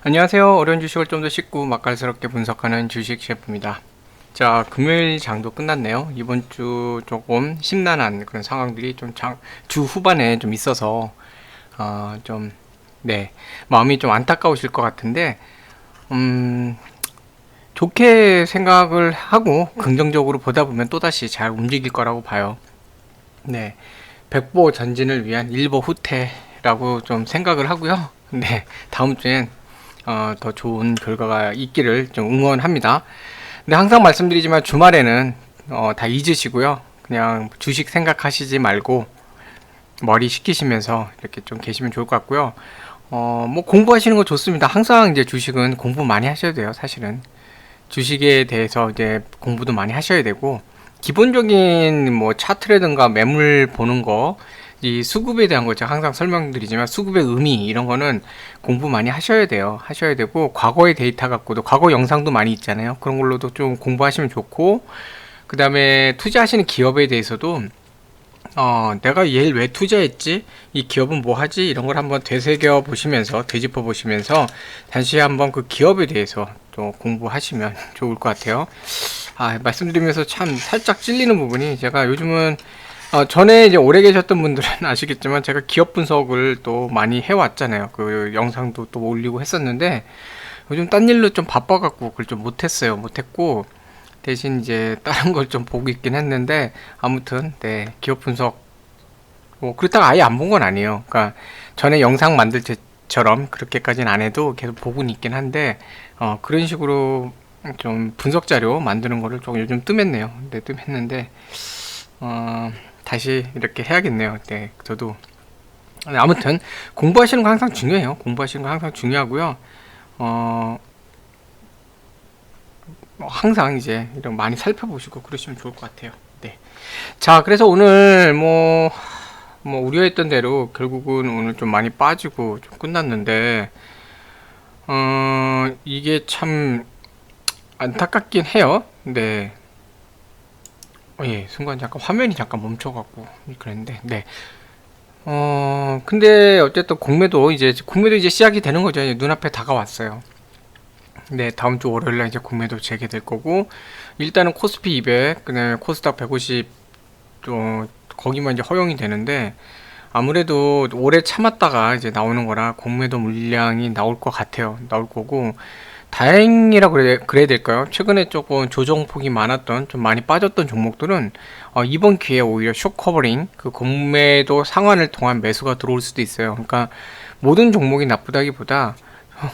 안녕하세요. 어려운 주식을 좀 더 쉽고 맛깔스럽게 분석하는 주식 셰프입니다. 자, 금요일 장도 끝났네요. 이번 주 조금 심란한 그런 상황들이 주 후반에 좀 있어서 좀 네, 마음이 좀 안타까우실 것 같은데 좋게 생각을 하고 긍정적으로 보다 보면 또다시 잘 움직일 거라고 봐요. 네, 백보 전진을 위한 일보 후퇴라고 좀 생각을 하고요. 네, 다음 주엔 더 좋은 결과가 있기를 좀 응원합니다. 근데 항상 말씀드리지만 주말에는 다 잊으시고요. 그냥 주식 생각하시지 말고 머리 식히시면서 이렇게 좀 계시면 좋을 것 같고요. 뭐 공부하시는 거 좋습니다. 항상 이제 주식은 공부 많이 하셔야 돼요. 사실은 주식에 대해서 이제 공부도 많이 하셔야 되고 기본적인 뭐 차트라든가 매물 보는 거, 이 수급에 대한 거 제가 항상 설명드리지만 수급의 의미 이런 거는 공부 많이 하셔야 돼요. 하셔야 되고 과거의 데이터 갖고도 과거 영상도 많이 있잖아요. 그런 걸로도 좀 공부하시면 좋고 그 다음에 투자하시는 기업에 대해서도 내가 얘를 왜 투자했지? 이 기업은 뭐 하지? 이런 걸 한번 되새겨 보시면서 되짚어 보시면서 다시 한번 그 기업에 대해서 또 공부하시면 좋을 것 같아요. 말씀드리면서 참 살짝 찔리는 부분이 제가 요즘은 전에 이제 오래 계셨던 분들은 아시겠지만 제가 기업 분석을 또 많이 해왔잖아요. 그 영상도 또 올리고 했었는데 요즘 딴 일로 좀 바빠갖고 그걸 좀 못했어요. 못했고 대신 이제 다른 걸 좀 보고 있긴 했는데 아무튼 네, 기업 분석 뭐 그렇다가 아예 안 본 건 아니에요. 그러니까 전에 영상 만들 때처럼 그렇게까지는 안 해도 계속 보고는 있긴 한데 그런 식으로 좀 분석 자료 만드는 거를 조금 요즘 뜸했네요. 네, 뜸했는데 다시 이렇게 해야겠네요. 네, 저도 아무튼 공부하시는 거 항상 중요해요. 공부하시는 거 항상 중요하고요. 항상 이제 이런 많이 살펴보시고 그러시면 좋을 것 같아요. 네. 자, 그래서 오늘 뭐 우려했던 대로 결국은 오늘 좀 많이 빠지고 좀 끝났는데 이게 참 안타깝긴 해요. 네. 예, 순간 잠깐 화면이 잠깐 멈춰갖고 그랬는데, 네. 근데 어쨌든 공매도 이제 시작이 되는 거죠. 이제 눈앞에 다가왔어요. 네, 다음 주 월요일날 이제 공매도 재개될 거고, 일단은 코스피 200, 그다음에 코스닥 150, 거기만 이제 허용이 되는데, 아무래도 오래 참았다가 이제 나오는 거라 공매도 물량이 나올 것 같아요. 나올 거고, 다행이라고 그래야 될까요? 최근에 조금 조정폭이 많았던, 좀 많이 빠졌던 종목들은, 이번 기회에 오히려 숏 커버링, 그 공매도 상환을 통한 매수가 들어올 수도 있어요. 그러니까 모든 종목이 나쁘다기보다,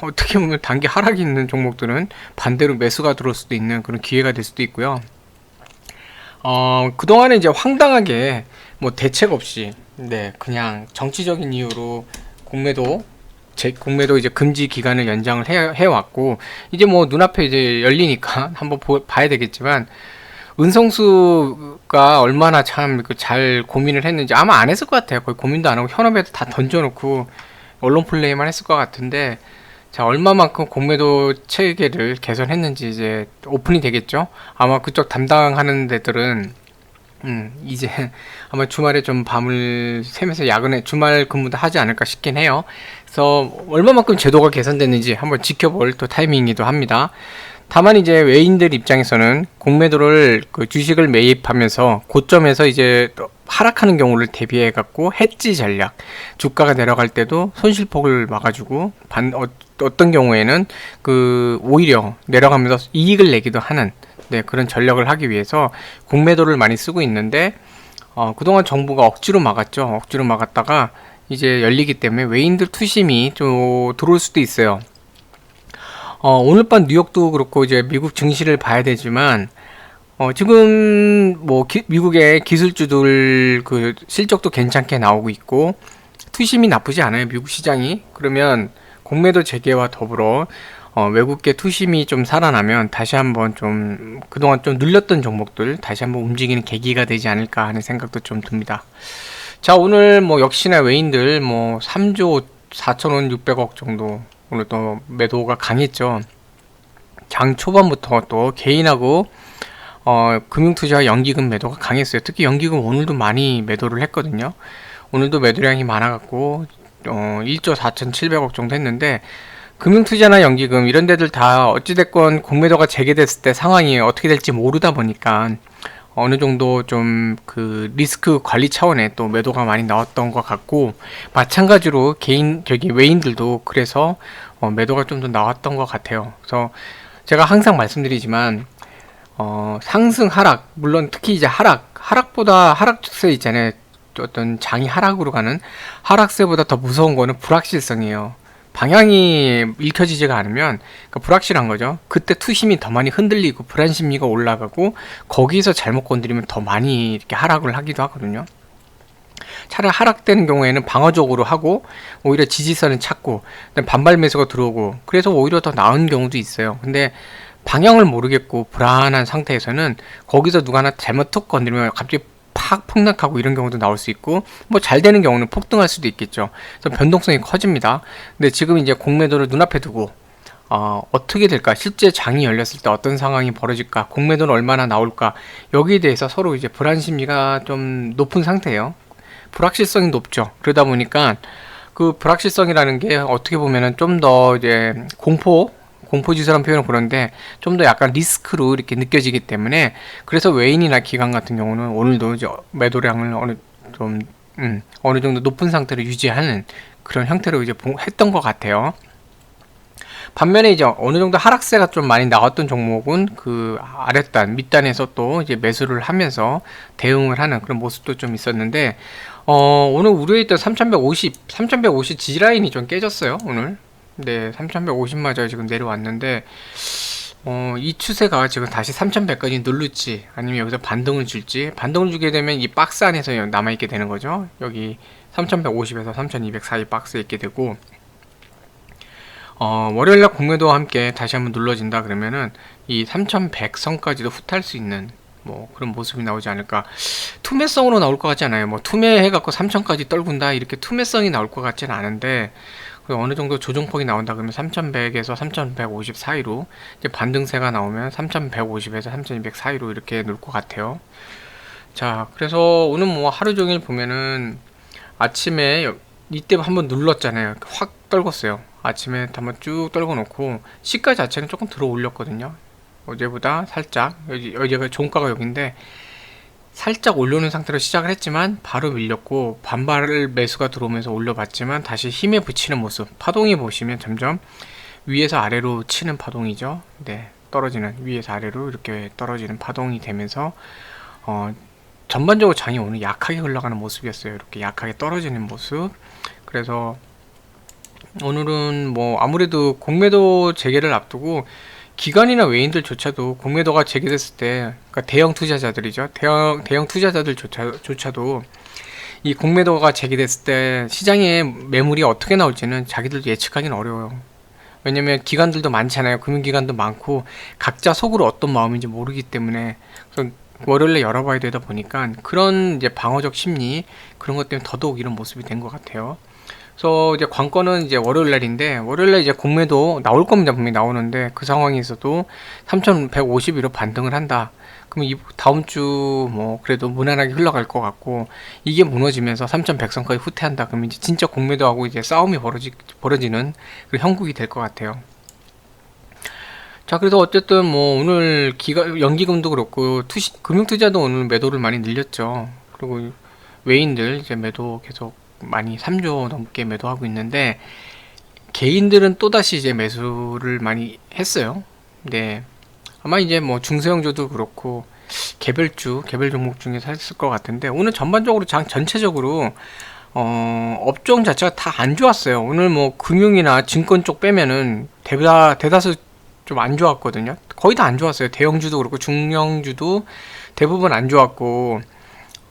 어떻게 보면 단기 하락이 있는 종목들은 반대로 매수가 들어올 수도 있는 그런 기회가 될 수도 있고요. 그동안에 이제 황당하게 뭐 대책 없이, 네, 그냥 정치적인 이유로 공매도 이제 금지 기간을 연장을 해왔고, 이제 뭐 눈앞에 이제 열리니까 한번 봐야 되겠지만, 은성수가 얼마나 참 잘 고민을 했는지 아마 안 했을 것 같아요. 거의 고민도 안 하고 현업에도 다 던져놓고 언론 플레이만 했을 것 같은데, 자, 얼마만큼 공매도 체계를 개선했는지 이제 오픈이 되겠죠. 아마 그쪽 담당하는 데들은 이제 아마 주말에 좀 밤을 새면서 야근에 주말 근무도 하지 않을까 싶긴 해요. 그래서 얼마만큼 제도가 개선됐는지 한번 지켜볼 또 타이밍이기도 합니다. 다만 이제 외인들 입장에서는 공매도를 그 주식을 매입하면서 고점에서 이제 하락하는 경우를 대비해 갖고 해지 전략, 주가가 내려갈 때도 손실폭을 막아주고 어떤 경우에는 그 오히려 내려가면서 이익을 내기도 하는, 네, 그런 전략을 하기 위해서 공매도를 많이 쓰고 있는데 그동안 정부가 억지로 막았죠. 억지로 막았다가 이제 열리기 때문에 외인들 투심이 좀 들어올 수도 있어요. 오늘 밤 뉴욕도 그렇고 이제 미국 증시를 봐야 되지만 지금 뭐 미국의 기술주들 그 실적도 괜찮게 나오고 있고 투심이 나쁘지 않아요. 미국 시장이. 그러면 공매도 재개와 더불어 외국계 투심이 좀 살아나면 다시 한번 좀 그동안 좀 눌렸던 종목들 다시 한번 움직이는 계기가 되지 않을까 하는 생각도 좀 듭니다. 자, 오늘 뭐 역시나 외인들 뭐 3조 4,600억 정도 오늘 또 매도가 강했죠. 장 초반부터 또 개인하고 금융투자와 연기금 매도가 강했어요. 특히 연기금 오늘도 많이 매도를 했거든요. 오늘도 매도량이 많아갖고 1조 4,700억 정도 했는데 금융투자나 연기금 이런 데들 다 어찌됐건 공매도가 재개됐을 때 상황이 어떻게 될지 모르다 보니까 어느 정도 좀 그 리스크 관리 차원에 또 매도가 많이 나왔던 것 같고, 마찬가지로 외인들도 그래서 매도가 좀 더 나왔던 것 같아요. 그래서 제가 항상 말씀드리지만 상승 하락, 물론 특히 이제 하락보다 하락세 있잖아요. 어떤 장이 하락으로 가는 하락세보다 더 무서운 거는 불확실성이에요. 방향이 읽혀지지가 않으면, 그러니까 불확실한 거죠. 그때 투심이 더 많이 흔들리고 불안 심리가 올라가고 거기서 잘못 건드리면 더 많이 이렇게 하락을 하기도 하거든요. 차라리 하락되는 경우에는 방어적으로 하고 오히려 지지선을 찾고 반발 매수가 들어오고, 그래서 오히려 더 나은 경우도 있어요. 근데 방향을 모르겠고 불안한 상태에서는 거기서 누가 하나 잘못 툭 건드리면 갑자기 팍 폭락하고 이런 경우도 나올 수 있고, 뭐 잘 되는 경우는 폭등할 수도 있겠죠. 그래서 변동성이 커집니다. 근데 지금 이제 공매도를 눈앞에 두고 어떻게 될까? 실제 장이 열렸을 때 어떤 상황이 벌어질까? 공매도는 얼마나 나올까? 여기에 대해서 서로 이제 불안 심리가 좀 높은 상태예요. 불확실성이 높죠. 그러다 보니까 그 불확실성이라는 게 어떻게 보면은 좀 더 이제 공포지수라는 표현은 그런데 좀 더 약간 리스크로 이렇게 느껴지기 때문에, 그래서 외인이나 기관 같은 경우는 오늘도 이제 매도량을 어느 정도 높은 상태로 유지하는 그런 형태로 이제 했던 것 같아요. 반면에 이제 어느 정도 하락세가 좀 많이 나왔던 종목은 그 밑단에서 또 이제 매수를 하면서 대응을 하는 그런 모습도 좀 있었는데, 오늘 우려했던 3150 지라인이 좀 깨졌어요, 오늘. 네, 3150마저 지금 내려왔는데, 이 추세가 지금 다시 3100까지 누를지 아니면 여기서 반등을 줄지, 반등을 주게 되면 이 박스 안에서 남아있게 되는 거죠. 여기 3150에서 3200 사이 박스에 있게 되고, 월요일날 공매도와 함께 다시 한번 눌러진다 그러면은 이 3100선까지도 후퇴할 수 있는 뭐 그런 모습이 나오지 않을까. 투매성으로 나올 것 같지 않아요. 뭐 투매해갖고 3000까지 떨군다 이렇게 투매성이 나올 것 같지는 않은데, 어느 정도 조정폭이 나온다 그러면 3100에서 3150 사이로, 이제 반등세가 나오면 3150에서 3200 사이로 이렇게 놓을 것 같아요. 자, 그래서 오늘 뭐 하루 종일 보면은 아침에 이때 한번 눌렀잖아요. 확 떨궜어요. 아침에 한번 쭉 떨궈 놓고 시가 자체는 조금 들어 올렸거든요. 어제보다 살짝, 여기가 종가가 여기인데 살짝 올려놓은 상태로 시작을 했지만 바로 밀렸고, 반발 매수가 들어오면서 올려봤지만 다시 힘에 붙이는 모습. 파동이 보시면 점점 위에서 아래로 치는 파동이죠. 네, 떨어지는, 위에서 아래로 이렇게 떨어지는 파동이 되면서 전반적으로 장이 오늘 약하게 흘러가는 모습이었어요. 이렇게 약하게 떨어지는 모습. 그래서 오늘은 뭐 아무래도 공매도 재개를 앞두고 기관이나 외인들조차도 공매도가 재개됐을 때, 그러니까 대형 투자자들이죠. 대형 투자자들조차도 이 공매도가 재개됐을 때 시장에 매물이 어떻게 나올지는 자기들도 예측하기는 어려워요. 왜냐면 기관들도 많잖아요. 금융기관도 많고 각자 속으로 어떤 마음인지 모르기 때문에. 그래서 월요일에 열어봐야 되다 보니까 그런 이제 방어적 심리, 그런 것 때문에 더더욱 이런 모습이 된 것 같아요. 그래서 이제 관건은 이제 월요일 날인데, 월요일 날 이제 공매도 나올 겁니다. 분명히 나오는데, 그 상황에서도 3150으로 반등을 한다. 그럼 이 다음 주 뭐 그래도 무난하게 흘러갈 것 같고, 이게 무너지면서 3100선까지 후퇴한다. 그러면 이제 진짜 공매도하고 이제 싸움이 벌어지는 그 형국이 될 것 같아요. 자, 그래서 어쨌든 뭐 오늘 연기금도 그렇고 금융투자도 오늘 매도를 많이 늘렸죠. 그리고 외인들 이제 매도 계속 많이 3조 넘게 매도하고 있는데, 개인들은 또다시 이제 매수를 많이 했어요. 네, 아마 이제 뭐 중소형주도 그렇고 개별 종목 중에서 했을 것 같은데, 오늘 전반적으로 전체적으로 업종 자체가 다 안 좋았어요. 오늘 뭐 금융이나 증권 쪽 빼면은 대다수 좀 안 좋았거든요. 거의 다 안 좋았어요. 대형주도 그렇고 중형주도 대부분 안 좋았고,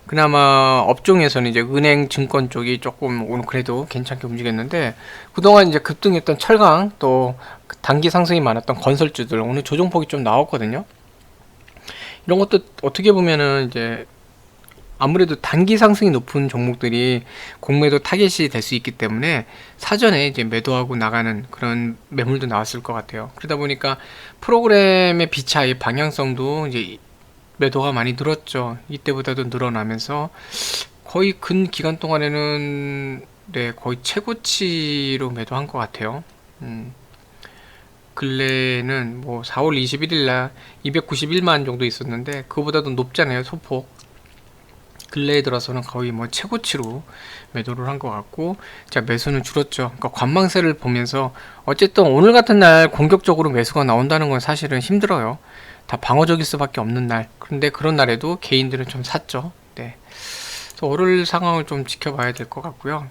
그나마 업종에서는 이제 은행, 증권 쪽이 조금 오늘 그래도 괜찮게 움직였는데, 그동안 이제 급등했던 철강, 또 단기 상승이 많았던 건설주들 오늘 조정폭이 좀 나왔거든요. 이런 것도 어떻게 보면은 이제 아무래도 단기 상승이 높은 종목들이 공매도 타겟이 될 수 있기 때문에 사전에 이제 매도하고 나가는 그런 매물도 나왔을 것 같아요. 그러다 보니까 프로그램의 비차의 방향성도 이제 매도가 많이 늘었죠. 이때보다도 늘어나면서 거의 근 기간 동안에는 거의 최고치로 매도한 것 같아요. 근래에는 뭐 4월 21일 날 291만 정도 있었는데 그거보다도 높잖아요, 소폭. 근래에 들어서는 거의 뭐 최고치로 매도를 한 것 같고, 자, 매수는 줄었죠. 그러니까 관망세를 보면서 어쨌든 오늘 같은 날 공격적으로 매수가 나온다는 건 사실은 힘들어요. 다 방어적일 수밖에 없는 날. 그런데 그런 날에도 개인들은 좀 샀죠. 네. 그래서 오를 상황을 좀 지켜봐야 될 것 같고요.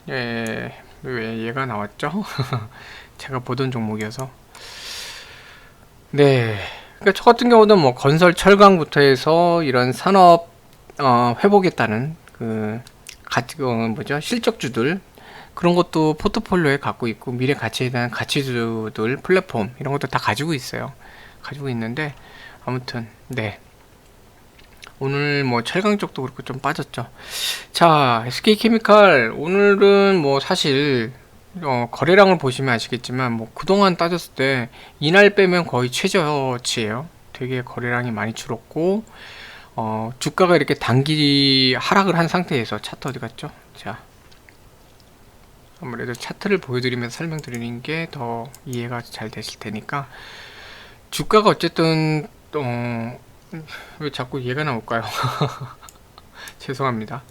예, 왜 얘가 나왔죠? 제가 보던 종목이어서. 네. 그러니까 저 같은 경우는 뭐 건설 철강부터 해서 이런 산업 회복에 따른 그 뭐죠? 실적주들 그런 것도 포트폴리오에 갖고 있고 미래 가치에 대한 가치주들 플랫폼 이런 것도 다 가지고 있어요. 가지고 있는데 아무튼 네. 오늘 뭐 철강 쪽도 그렇고 좀 빠졌죠. 자, SK케미칼 오늘은 뭐 사실 거래량을 보시면 아시겠지만 뭐 그동안 따졌을 때 이날 빼면 거의 최저치예요. 되게 거래량이 많이 줄었고 주가가 이렇게 단기 하락을 한 상태에서 차트 어디 갔죠? 자, 아무래도 차트를 보여드리면서 설명드리는 게 더 이해가 잘 되실 테니까 주가가 어쨌든 왜 자꾸 얘가 나올까요? 죄송합니다.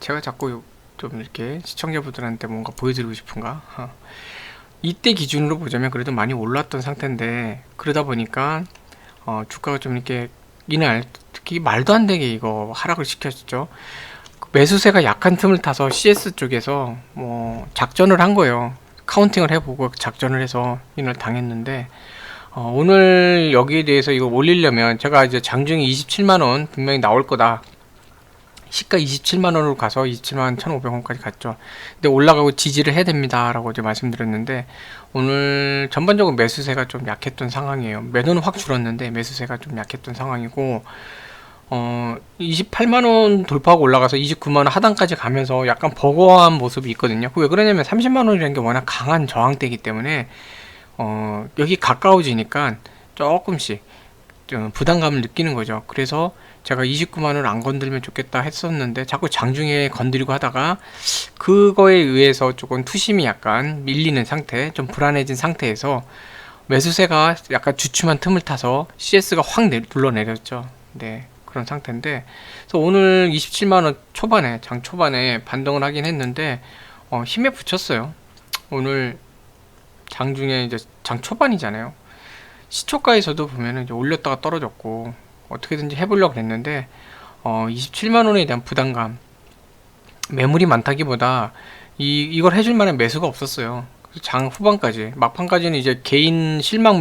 제가 자꾸 좀 이렇게 시청자분들한테 뭔가 보여드리고 싶은가? 이때 기준으로 보자면 그래도 많이 올랐던 상태인데 그러다 보니까 주가가 좀 이렇게 이날 특히 말도 안 되게 이거 하락을 시켰죠. 매수세가 약한 틈을 타서 CS 쪽에서 뭐 작전을 한 거예요. 카운팅을 해보고 작전을 해서 이날 당했는데 오늘 여기에 대해서 이거 올리려면 제가 이제 장중에 27만원 분명히 나올 거다. 시가 27만원으로 가서 27만 1,500원까지 갔죠. 근데 올라가고 지지를 해야 됩니다. 라고 이제 말씀드렸는데, 오늘 전반적으로 매수세가 좀 약했던 상황이에요. 매도는 확 줄었는데, 매수세가 좀 약했던 상황이고, 28만원 돌파하고 올라가서 29만원 하단까지 가면서 약간 버거워한 모습이 있거든요. 왜 그러냐면 30만원이라는 게 워낙 강한 저항대이기 때문에, 여기 가까워지니까 조금씩 좀 부담감을 느끼는 거죠. 그래서 제가 29만원 안 건들면 좋겠다 했었는데 자꾸 장중에 건드리고 하다가 그거에 의해서 조금 투심이 약간 밀리는 상태, 좀 불안해진 상태에서 매수세가 약간 주춤한 틈을 타서 CS가 확 눌러내렸죠. 네, 그런 상태인데 그래서 오늘 27만원 초반에 장 초반에 반등을 하긴 했는데 힘에 붙였어요. 오늘 장중에 이제 장 초반이잖아요. 시초가에서도 보면은 이제 올렸다가 떨어졌고 어떻게든지 해보려고 했는데 27만원에 대한 부담감, 매물이 많다기보다 이걸 해줄 만한 매수가 없었어요. 장 후반까지, 막판까지는 이제 개인 실망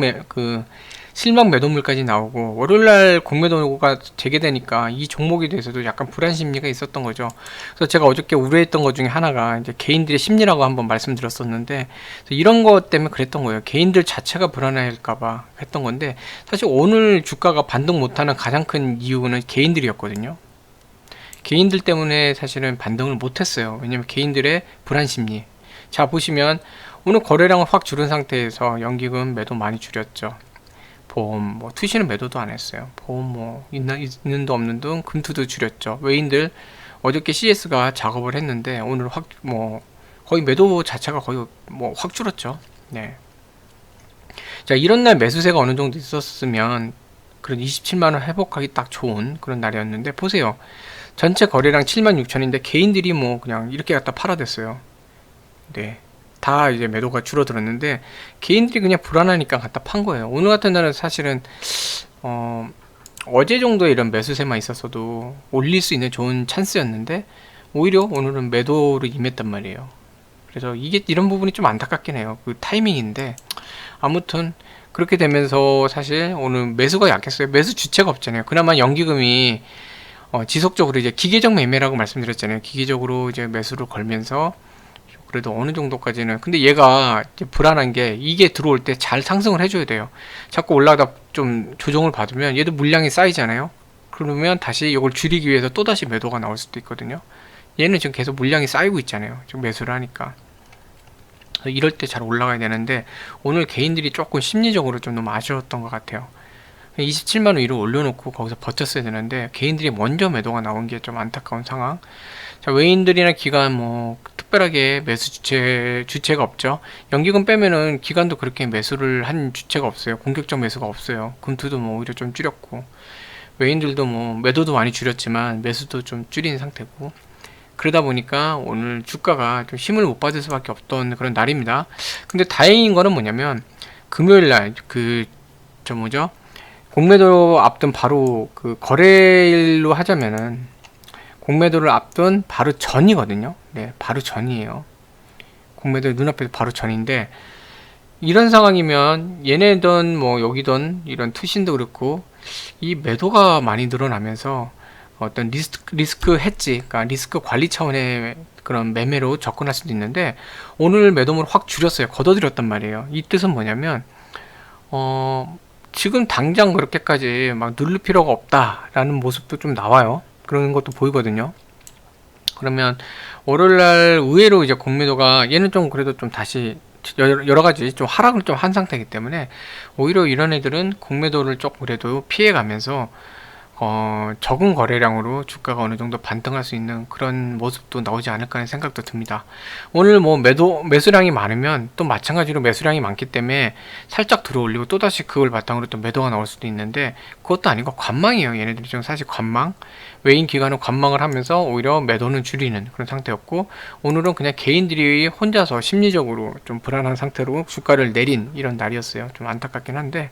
매도물까지 나오고 월요일날 공매도가 재개되니까 이 종목에 대해서도 약간 불안 심리가 있었던 거죠. 그래서 제가 어저께 우려했던 것 중에 하나가 이제 개인들의 심리라고 한번 말씀드렸었는데 이런 것 때문에 그랬던 거예요. 개인들 자체가 불안해할까봐 했던 건데 사실 오늘 주가가 반등 못하는 가장 큰 이유는 개인들이었거든요. 개인들 때문에 사실은 반등을 못했어요. 왜냐면 개인들의 불안 심리. 자, 보시면 오늘 거래량을 확 줄은 상태에서 연기금 매도 많이 줄였죠. 보험, 뭐 투시는 매도도 안 했어요. 보험 뭐 있는 도 없는 등 금투도 줄였죠. 외인들 어저께 CS가 작업을 했는데 오늘 확 뭐 거의 매도 자체가 거의 뭐 확 줄었죠. 네. 자, 이런 날 매수세가 어느 정도 있었으면 그런 27만원 회복하기 딱 좋은 그런 날이었는데 보세요. 전체 거래량 76,000인데 개인들이 뭐 그냥 이렇게 갖다 팔아댔어요. 네. 다 이제 매도가 줄어들었는데 개인들이 그냥 불안하니까 갖다 판 거예요. 오늘 같은 날은 사실은 어제 정도에 이런 매수세만 있었어도 올릴 수 있는 좋은 찬스였는데 오히려 오늘은 매도로 임했단 말이에요. 그래서 이런 부분이 좀 안타깝긴 해요. 그 타이밍인데 아무튼 그렇게 되면서 사실 오늘 매수가 약했어요. 매수 주체가 없잖아요. 그나마 연기금이 지속적으로 이제 기계적 매매라고 말씀드렸잖아요. 기계적으로 이제 매수를 걸면서 그래도 어느 정도까지는 근데 얘가 이제 불안한 게 이게 들어올 때 잘 상승을 해줘야 돼요. 자꾸 올라가다 좀 조정을 받으면 얘도 물량이 쌓이잖아요. 그러면 다시 이걸 줄이기 위해서 또다시 매도가 나올 수도 있거든요. 얘는 지금 계속 물량이 쌓이고 있잖아요. 지금 매수를 하니까 이럴 때 잘 올라가야 되는데 오늘 개인들이 조금 심리적으로 좀 너무 아쉬웠던 것 같아요. 27만원 위로 올려놓고 거기서 버텼어야 되는데 개인들이 먼저 매도가 나온 게 좀 안타까운 상황. 자, 외인들이나 기관 뭐 특별하게 매수 주체가 없죠. 연기금 빼면은 기관도 그렇게 매수를 한 주체가 없어요. 공격적 매수가 없어요. 금투도 뭐 오히려 좀 줄였고, 외인들도 뭐 매도도 많이 줄였지만 매수도 좀 줄인 상태고, 그러다 보니까 오늘 주가가 좀 힘을 못 받을 수밖에 없던 그런 날입니다. 근데 다행인 거는 뭐냐면, 금요일 날 저 뭐죠? 공매도 앞둔 바로 그 거래일로 하자면은 공매도를 앞둔 바로 전이거든요. 네, 바로 전이에요. 공매도 눈앞에서 바로 전인데, 이런 상황이면 얘네든 뭐 여기든 이런 투신도 그렇고 이 매도가 많이 늘어나면서 어떤 리스크 해지, 그러니까 리스크 관리 차원의 그런 매매로 접근할 수도 있는데, 오늘 매도물을 확 줄였어요. 걷어들였단 말이에요. 이 뜻은 뭐냐면 지금 당장 그렇게까지 막 누를 필요가 없다라는 모습도 좀 나와요. 그런 것도 보이거든요. 그러면 월요일날 의외로 이제 공매도가 얘는 좀 그래도 좀 다시 여러 가지 좀 하락을 좀 한 상태이기 때문에 오히려 이런 애들은 공매도를 조금 그래도 피해가면서 적은 거래량으로 주가가 어느 정도 반등할 수 있는 그런 모습도 나오지 않을까 하는 생각도 듭니다. 오늘 뭐 매수량이 많으면 또 마찬가지로 매수량이 많기 때문에 살짝 들어올리고 또다시 그걸 바탕으로 또 매도가 나올 수도 있는데, 그것도 아니고 관망이에요. 얘네들이 좀 사실 관망, 외인 기관은 관망을 하면서 오히려 매도는 줄이는 그런 상태였고, 오늘은 그냥 개인들이 혼자서 심리적으로 좀 불안한 상태로 주가를 내린 이런 날이었어요. 좀 안타깝긴 한데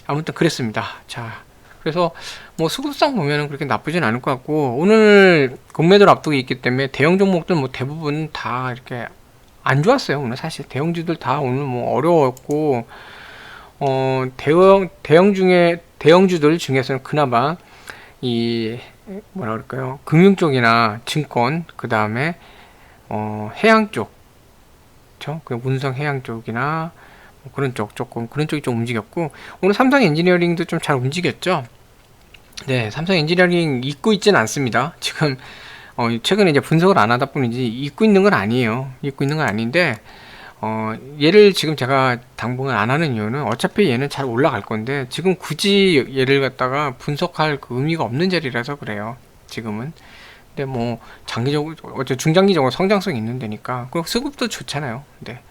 아무튼 그랬습니다. 자, 그래서 뭐 수급상 보면은 그렇게 나쁘진 않을 것 같고, 오늘 공매도를 앞두고 있기 때문에 대형 종목들 뭐 대부분 다 이렇게 안 좋았어요. 오늘 사실 대형주들 다 오늘 뭐 어려웠고, 대형주들 중에서는 그나마 이 뭐라 그럴까요? 금융 쪽이나 증권, 그 다음에 해양 쪽, 그렇죠? 그 문성 해양 쪽이나 그런 쪽 그런 쪽이 좀 움직였고, 오늘 삼성 엔지니어링도 좀 잘 움직였죠. 네, 삼성 엔지니어링 잊고 있지는 않습니다. 지금 최근에 이제 분석을 안 하다 뿐이지 잊고 있는 건 아니에요. 잊고 있는 건 아닌데, 얘를 지금 제가 당분간 안 하는 이유는 어차피 얘는 잘 올라갈 건데 지금 굳이 얘를 갖다가 분석할 그 의미가 없는 자리라서 그래요. 지금은. 근데 뭐 장기적으로 중장기적으로 성장성이 있는 데니까, 그리고 수급도 좋잖아요. 네.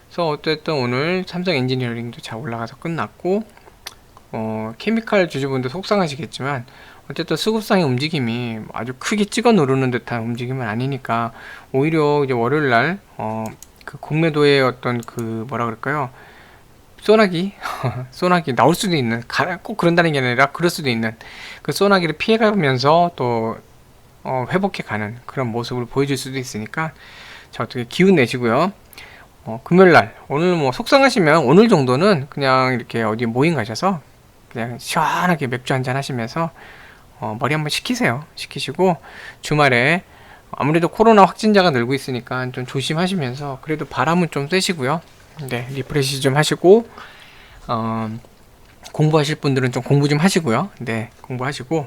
그래서 어쨌든 오늘 삼성 엔지니어링도 잘 올라가서 끝났고, 케미칼 주주분도 속상하시겠지만 어쨌든 수급상의 움직임이 아주 크게 찍어 누르는 듯한 움직임은 아니니까, 오히려 이제 월요일날 그 공매도의 어떤 그 뭐라 그럴까요, 소나기 소나기 나올 수도 있는, 꼭 그런다는 게 아니라 그럴 수도 있는 그 소나기를 피해가면서 또 회복해가는 그런 모습을 보여줄 수도 있으니까, 자, 어떻게 기운 내시고요. 금요일날 오늘 뭐 속상하시면 오늘 정도는 그냥 이렇게 어디 모임 가셔서 그냥 시원하게 맥주 한잔 하시면서 머리 한번 식히시고, 주말에 아무래도 코로나 확진자가 늘고 있으니까 좀 조심하시면서 그래도 바람은 좀 쐬시고요. 네, 리프레시 좀 하시고, 공부하실 분들은 좀 공부 좀 하시고요. 네, 공부하시고,